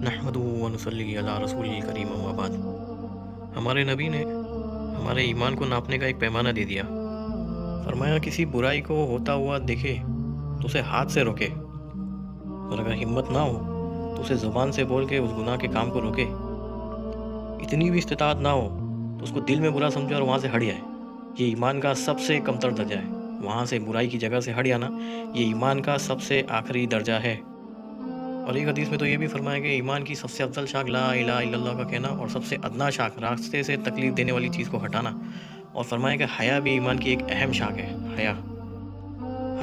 نحمدہ و نصلی علی رسول الکریم اما بعد۔ ہمارے نبی نے ہمارے ایمان کو ناپنے کا ایک پیمانہ دے دیا۔ فرمایا کسی برائی کو ہوتا ہوا دیکھے تو اسے ہاتھ سے روکے، اور اگر ہمت نہ ہو تو اسے زبان سے بول کے اس گناہ کے کام کو روکے۔ اتنی بھی استطاعت نہ ہو تو اس کو دل میں برا سمجھے اور وہاں سے ہٹ جائے۔ یہ ایمان کا سب سے کمتر درجہ ہے۔ وہاں سے برائی کی جگہ سے ہٹ جانا یہ ایمان کا سب سے آخری درجہ ہے۔ اور ایک حدیث میں تو یہ بھی فرمایا کہ ایمان کی سب سے افضل شاخ لا الہ الا اللہ کا کہنا، اور سب سے ادنا شاخ راستے سے تکلیف دینے والی چیز کو ہٹانا۔ اور فرمایا کہ حیا بھی ایمان کی ایک اہم شاخ ہے۔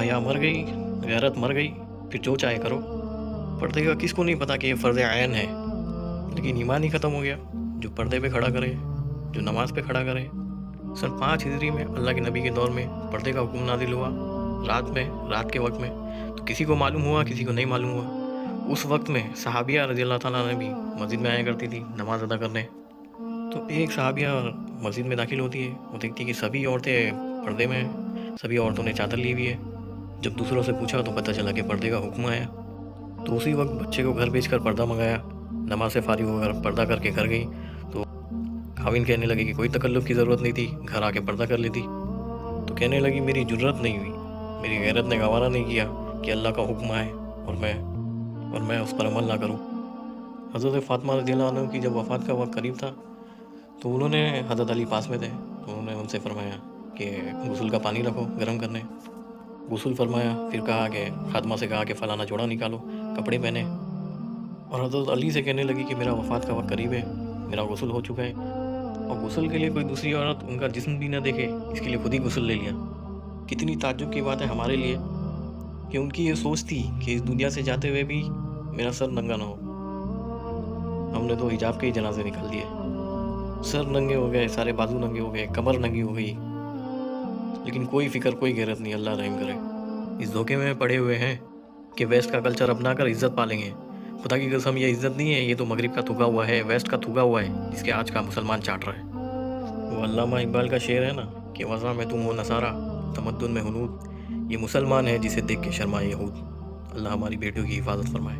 حیا مر گئی، غیرت مر گئی، پھر جو چاہے کرو۔ پردے کا کس کو نہیں پتا کہ یہ فرض عین ہے، لیکن ایمان ہی ختم ہو گیا۔ جو پردے پہ کھڑا کرے، جو نماز پہ کھڑا کرے۔ سن 5 ہجری میں اللہ کے نبی کے دور میں پردے کا حکم نازل ہوا، رات کے وقت میں۔ تو کسی کو معلوم ہوا، کسی کو نہیں معلوم ہوا۔ اس وقت میں صحابیہ رضی اللہ تعالیٰ نے بھی مسجد میں آیا کرتی تھی نماز ادا کرنے۔ تو ایک صحابیہ مسجد میں داخل ہوتی ہے، وہ دیکھتی کہ سبھی عورتیں پردے میں ہیں، سبھی عورتوں نے چادر لی ہوئی ہے۔ جب دوسروں سے پوچھا تو پتہ چلا کہ پردے کا حکم آیا۔ تو اسی وقت بچے کو گھر بھیج کر پردہ منگایا۔ نماز سے فارغ ہو کر پردہ کر کے گھر گئی تو خاوند کہنے لگے کہ کوئی تکلف کی ضرورت نہیں تھی، گھر آ کے پردہ کر لیتی۔ تو کہنے لگی میری جرت نہیں ہوئی، میری غیرت نے گوارا نہیں کیا کہ اللہ کا حکم آئے اور میں اس پر عمل نہ کروں۔ حضرت فاطمہ رضی اللہ عنہ کی جب وفات کا وقت قریب تھا تو انہوں نے، حضرت علی پاس میں تھے، تو انہوں نے ان سے فرمایا کہ غسل کا پانی رکھو گرم کرنے۔ غسل فرمایا، پھر کہا کہ خادمہ سے کہا کہ فلانا جوڑا نکالو، کپڑے پہنے، اور حضرت علی سے کہنے لگی کہ میرا وفات کا وقت قریب ہے، میرا غسل ہو چکا ہے۔ اور غسل کے لیے کوئی دوسری عورت ان کا جسم بھی نہ دیکھے، اس کے لیے خود ہی غسل لے لیا۔ کتنی تعجب کی بات ہے ہمارے لیے کہ ان کی یہ سوچ تھی کہ اس دنیا سے جاتے ہوئے بھی میرا سر ننگا نہ ہو۔ ہم نے تو حجاب کے ہی جنازے نکال دیے، سر ننگے ہو گئے، سارے بازو ننگے ہو گئے، کمر ننگی ہو گئی، لیکن کوئی فکر، کوئی غیرت نہیں۔ اللہ رحم کرے۔ اس دھوکے میں پڑے ہوئے ہیں کہ ویسٹ کا کلچر اپنا کر عزت پالیں گے۔ خدا کی قسم یہ عزت نہیں ہے، یہ تو مغرب کا تھوکا ہوا ہے، ویسٹ کا تھوکا ہوا ہے، جس کے آج کا مسلمان چاٹ رہا ہے۔ وہ علامہ اقبال کا شعر ہے نا کہ وضع میں تم ہو نصارہ، تمدن میں ہنود، یہ مسلمان ہے جسے دیکھ کے شرمائے یہود۔ اللہ ہماری بیٹیوں کی حفاظت فرمائے۔